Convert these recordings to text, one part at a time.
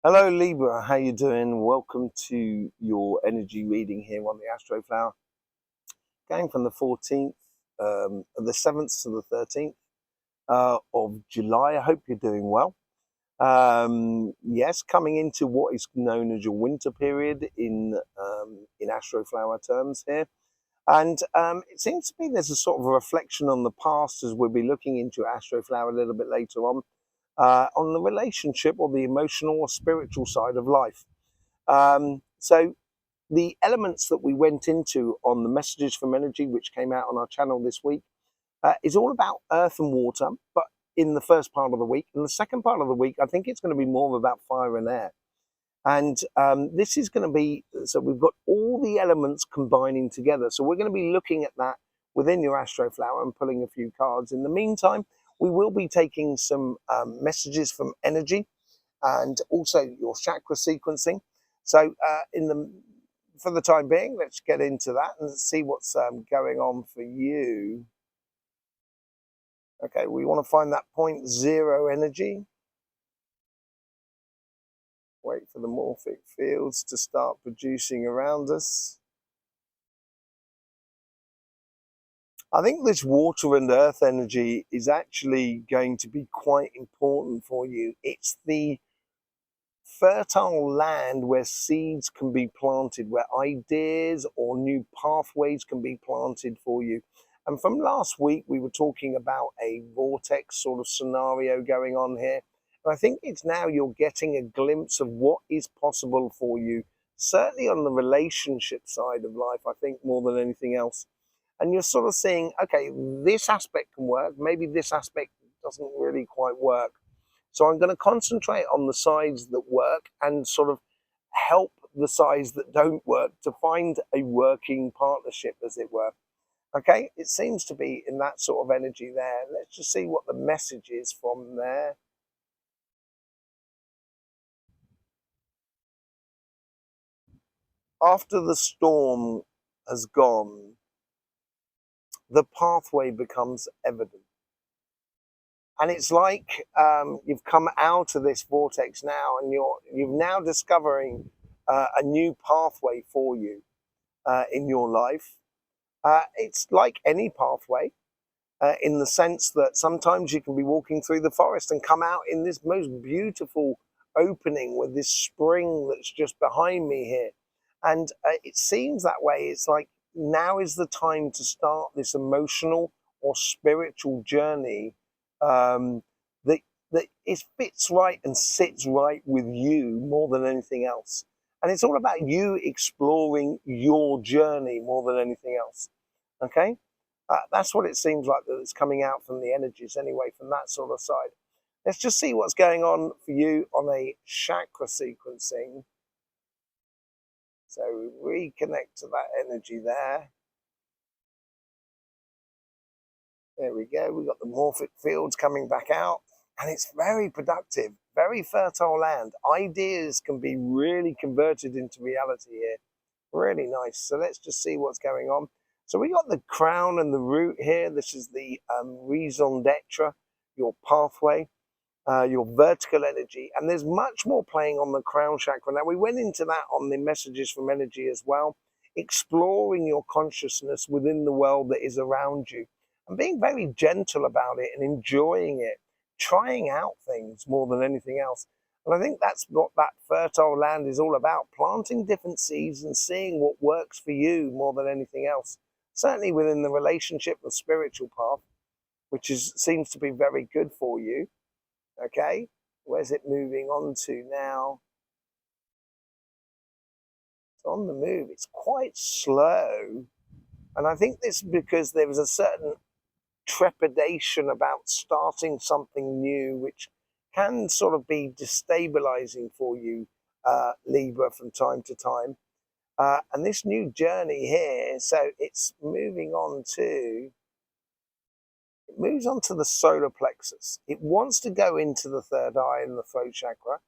Hello Libra, how you doing? Welcome to your energy reading here on the Astroflower. Going from the 14th, the 7th to the 13th of July. I hope you're doing well. Yes, coming into what is known as your winter period in Astroflower terms here. And it seems to me there's a sort of a reflection on the past as we'll be looking into Astroflower a little bit later on the relationship or the emotional or spiritual side of life. So the elements that we went into on the messages from energy, which came out on our channel this week, is all about earth and water, but in the first part of the week. In the second part of the week, I think it's going to be more about fire and air. And this is going to be, so we've got all the elements combining together. So we're going to be looking at that within your Astroflower and pulling a few cards. In the meantime, we will be taking some messages from energy and also your chakra sequencing. So for the time being, let's get into that and see what's going on for you. Okay, we want to find that 0.0 energy. Wait for the morphic fields to start producing around us. I think this water and earth energy is actually going to be quite important for you. It's the fertile land where seeds can be planted, where ideas or new pathways can be planted for you. And from last week, we were talking about a vortex sort of scenario going on here. And I think it's now you're getting a glimpse of what is possible for you, certainly on the relationship side of life, I think more than anything else. And you're sort of seeing, okay, this aspect can work, maybe this aspect doesn't really quite work. So I'm going to concentrate on the sides that work and sort of help the sides that don't work to find a working partnership, as it were. Okay, it seems to be in that sort of energy there. Let's just see what the message is from there. After the storm has gone, the pathway becomes evident. And it's like you've come out of this vortex now and you're now discovering a new pathway for you in your life. It's like any pathway in the sense that sometimes you can be walking through the forest and come out in this most beautiful opening with this spring that's just behind me here. And it seems that way. It's like now is the time to start this emotional or spiritual journey that it fits right and sits right with you more than anything else. And it's all about you exploring your journey more than anything else. Okay? That's what it seems like that it's coming out from the energies anyway, from that sort of side. Let's just see what's going on for you on a chakra sequencing. So reconnect to that energy there. There we go. We've got the morphic fields coming back out. And it's very productive, very fertile land. Ideas can be really converted into reality here. Really nice. So let's just see what's going on. So we got the crown and the root here. This is the raison d'etre, your pathway, your vertical energy. And there's much more playing on the crown chakra. Now, we went into that on the messages from energy as well, exploring your consciousness within the world that is around you and being very gentle about it and enjoying it, trying out things more than anything else. And I think that's what that fertile land is all about, planting different seeds and seeing what works for you more than anything else. Certainly within the relationship, the spiritual path, which seems to be very good for you. Okay, where's it moving on to now? It's on the move. It's quite slow. And I think this is because there was a certain trepidation about starting something new, which can sort of be destabilizing for you, Libra, from time to time. And this new journey here, so it's moving on to, it moves on to the solar plexus. It wants to go into the third eye and the throat chakra,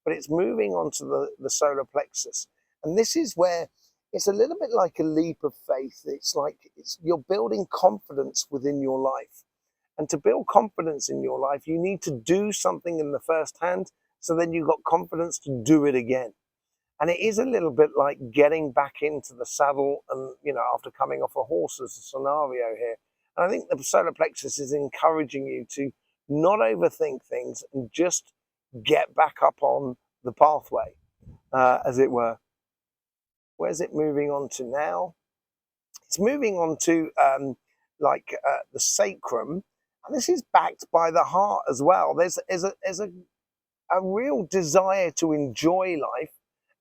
but it's moving on to the solar plexus. And this is where it's a little bit like a leap of faith. It's like you're building confidence within your life. And to build confidence in your life, you need to do something in the first hand So then you've got confidence to do it again. And it is a little bit like getting back into the saddle and, after coming off a horse as a scenario here. And I think the solar plexus is encouraging you to not overthink things and just get back up on the pathway, as it were. Where's it moving on to now? It's moving on to the sacrum, and this is backed by the heart as well. There's a real desire to enjoy life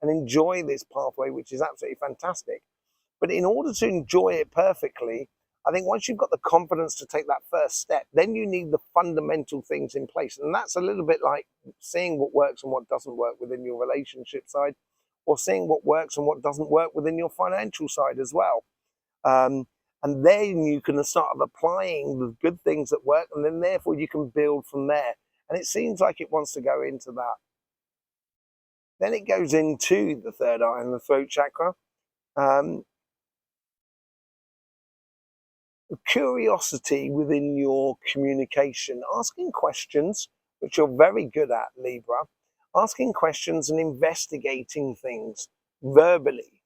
and enjoy this pathway, which is absolutely fantastic. But in order to enjoy it perfectly, I think once you've got the confidence to take that first step, then you need the fundamental things in place. And that's a little bit like seeing what works and what doesn't work within your relationship side, or seeing what works and what doesn't work within your financial side as well. And then you can start applying the good things that work, and then therefore you can build from there. And it seems like it wants to go into that. Then it goes into the third eye and the throat chakra. Curiosity within your communication, asking questions, which you're very good at, Libra, asking questions and investigating things verbally,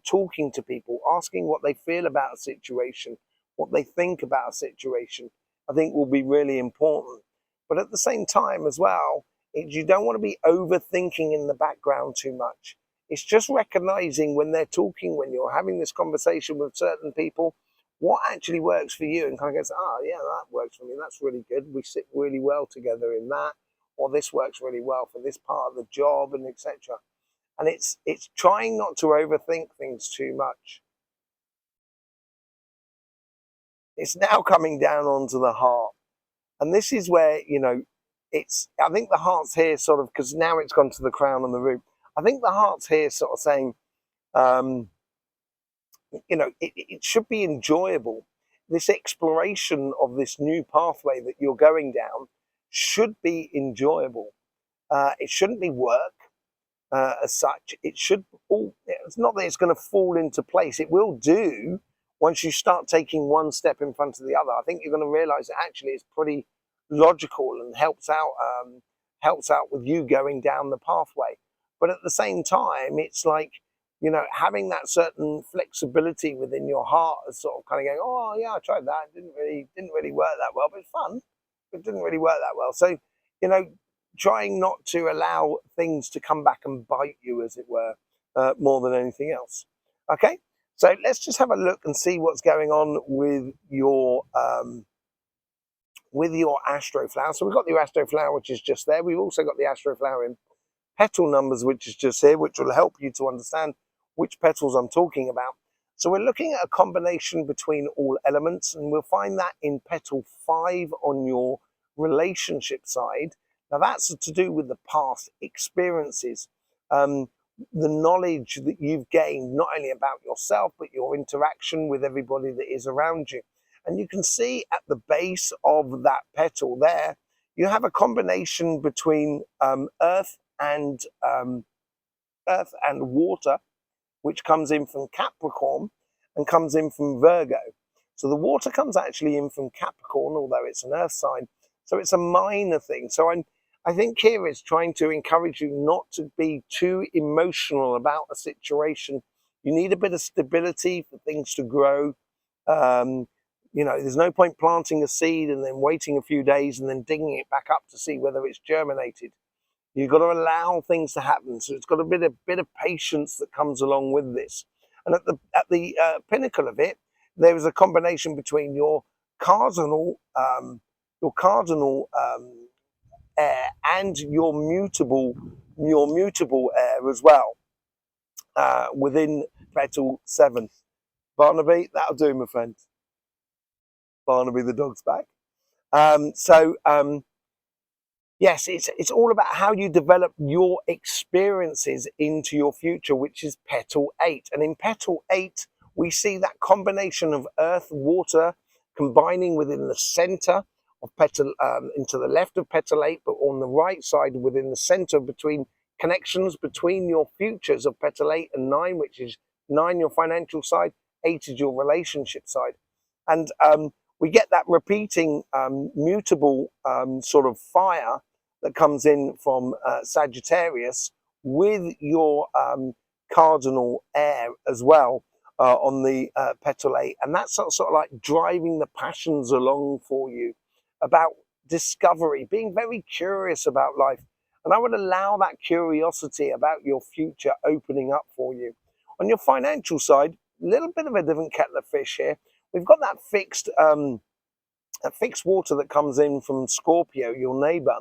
talking to people, asking what they feel about a situation, what they think about a situation, I think will be really important. But at the same time as well, you don't want to be overthinking in the background too much. It's just recognizing when they're talking, when you're having this conversation with certain people, what actually works for you, and kind of goes, yeah, that works for me. That's really good. We sit really well together in that, or this works really well for this part of the job, and etc. And it's trying not to overthink things too much. It's now coming down onto the heart, and this is where I think the heart's here sort of, because now it's gone to the crown and the root. I think the heart's here sort of saying, it should be enjoyable. This exploration of this new pathway that you're going down should be enjoyable. It shouldn't be work as such. It's not that it's going to fall into place. It will do once you start taking one step in front of the other. I think you're going to realize that actually it's pretty logical and helps out with you going down the pathway. But at the same time, it's like, having that certain flexibility within your heart is sort of kind of going, oh yeah, I tried that. It didn't really work that well, but it's fun. It didn't really work that well. So, trying not to allow things to come back and bite you, as it were, more than anything else. Okay, so let's just have a look and see what's going on with your Astroflower. So we've got the Astroflower, which is just there. We've also got the Astroflower in petal numbers, which is just here, which will help you to understand which petals I'm talking about. So we're looking at a combination between all elements, and we'll find that in petal 5 on your relationship side. Now that's to do with the past experiences, the knowledge that you've gained, not only about yourself, but your interaction with everybody that is around you. And you can see at the base of that petal there, you have a combination between earth and water, which comes in from Capricorn and comes in from Virgo. So the water comes actually in from Capricorn, although it's an earth sign. So it's a minor thing. So I think here it's trying to encourage you not to be too emotional about a situation. You need a bit of stability for things to grow. There's no point planting a seed and then waiting a few days and then digging it back up to see whether it's germinated. You've got to allow things to happen. So it's got a bit of patience that comes along with this. And at the pinnacle of it, there is a combination between your cardinal air and your mutable air as well, within petal 7. Barnaby, that'll do, my friend. Barnaby the dog's back. Yes, it's all about how you develop your experiences into your future, which is petal 8. And in petal 8, we see that combination of earth, water, combining within the center of petal, into the left of petal 8, but on the right side within the center, between connections between your futures of petal 8 and 9, which is 9 your financial side, 8 is your relationship side. And we get that repeating mutable sort of fire that comes in from Sagittarius with your cardinal air as well on the petal 8. And that's sort of like driving the passions along for you about discovery, being very curious about life. And I would allow that curiosity about your future opening up for you. On your financial side, a little bit of a different kettle of fish here. We've got that fixed water that comes in from Scorpio, your neighbor,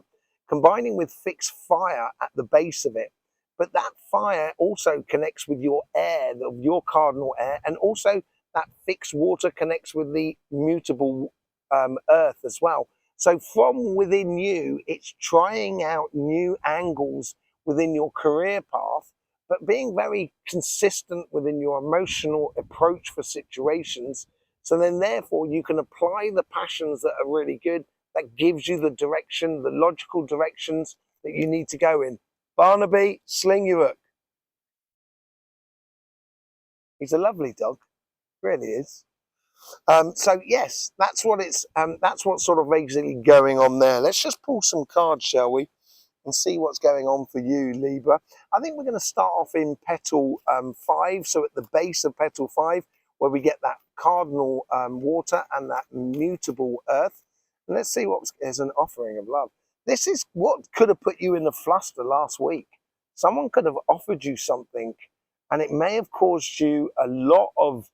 combining with fixed fire at the base of it. But that fire also connects with your air, of your cardinal air, and also that fixed water connects with the mutable earth as well. So from within you, it's trying out new angles within your career path, but being very consistent within your emotional approach for situations. So then therefore you can apply the passions that are really good, that gives you the direction, the logical directions that you need to go in. Barnaby, sling your hook. He's a lovely dog, really is. So yes, that's what it's. That's what's sort of basically going on there. Let's just pull some cards, shall we, and see what's going on for you, Libra. I think we're going to start off in petal 5. So at the base of petal 5, where we get that cardinal water and that mutable earth. And let's see what is an offering of love. This is what could have put you in a fluster last week. Someone could have offered you something, and it may have caused you a lot of,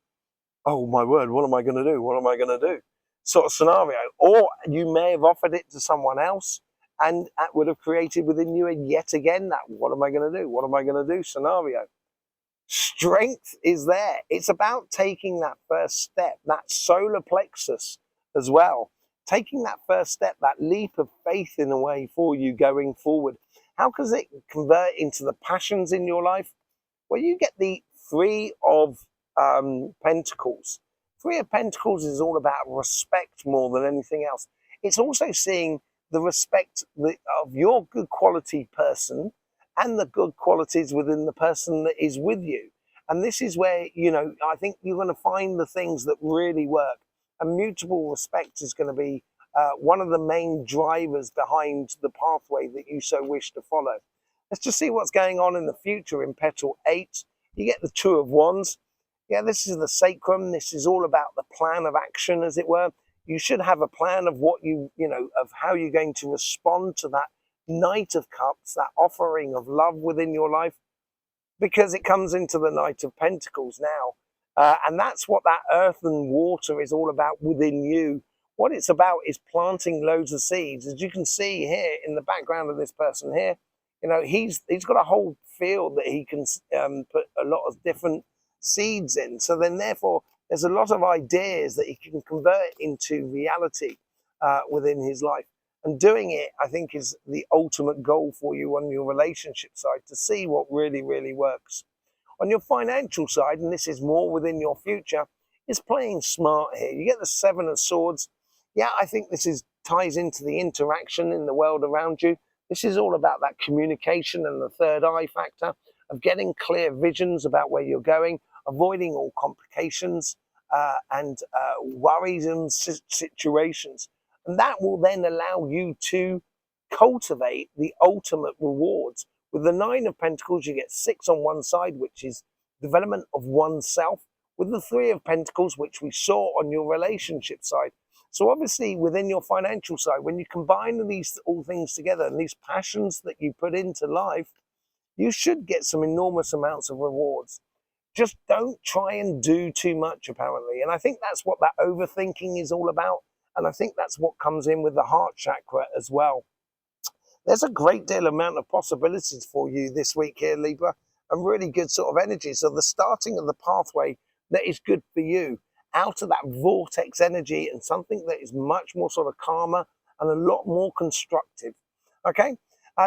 oh my word, what am I going to do? What am I going to do? Sort of scenario. Or you may have offered it to someone else, and that would have created within you yet again that what am I going to do? What am I going to do scenario. Strength is there. It's about taking that first step, that solar plexus as well. Taking that first step, that leap of faith in a way for you going forward. How does it convert into the passions in your life? Well, you get the 3 of Pentacles. 3 of Pentacles is all about respect more than anything else. It's also seeing the respect of your good quality person and the good qualities within the person that is with you. And this is where, you know, I think you're going to find the things that really work. And mutual respect is going to be one of the main drivers behind the pathway that you so wish to follow. Let's just see what's going on in the future in petal 8. You get the 2 of Wands. Yeah, this is the sacrum. This is all about the plan of action, as it were. You should have a plan of what of how you're going to respond to that Knight of Cups, that offering of love within your life, because it comes into the Knight of Pentacles now. And that's what that earth and water is all about within you. What it's about is planting loads of seeds. As you can see here in the background of this person here, you know, he's got a whole field that he can put a lot of different seeds in. So then therefore, there's a lot of ideas that he can convert into reality within his life. And doing it, I think, is the ultimate goal for you on your relationship side, to see what really, really works. On your financial side, and this is more within your future, is playing smart here. You get the 7 of Swords. Yeah, I think this ties into the interaction in the world around you. This is all about that communication and the third eye factor of getting clear visions about where you're going, avoiding all complications and worries and situations. And that will then allow you to cultivate the ultimate rewards. With the 9 of Pentacles, you get 6 on one side, which is development of oneself. With the 3 of Pentacles, which we saw on your relationship side. So obviously within your financial side, when you combine these all things together and these passions that you put into life, you should get some enormous amounts of rewards. Just don't try and do too much, apparently. And I think that's what that overthinking is all about. And I think that's what comes in with the heart chakra as well. There's a great deal amount of possibilities for you this week here, Libra, and really good sort of energy. So the starting of the pathway that is good for you, out of that vortex energy, and something that is much more sort of calmer and a lot more constructive. Okay?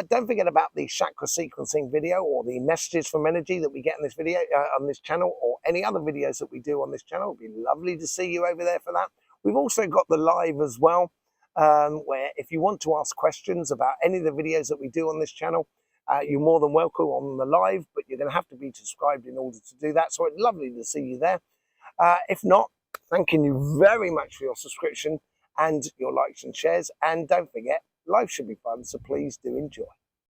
Don't forget about the chakra sequencing video, or the messages from energy that we get in this video on this channel, or any other videos that we do on this channel. It'd be lovely to see you over there for that. We've also got the live as well, where if you want to ask questions about any of the videos that we do on this channel, you're more than welcome on the live, but you're going to have to be subscribed in order to do that. So it's lovely to see you there. If not, thanking you very much for your subscription and your likes and shares. And don't forget, life should be fun, so please do enjoy.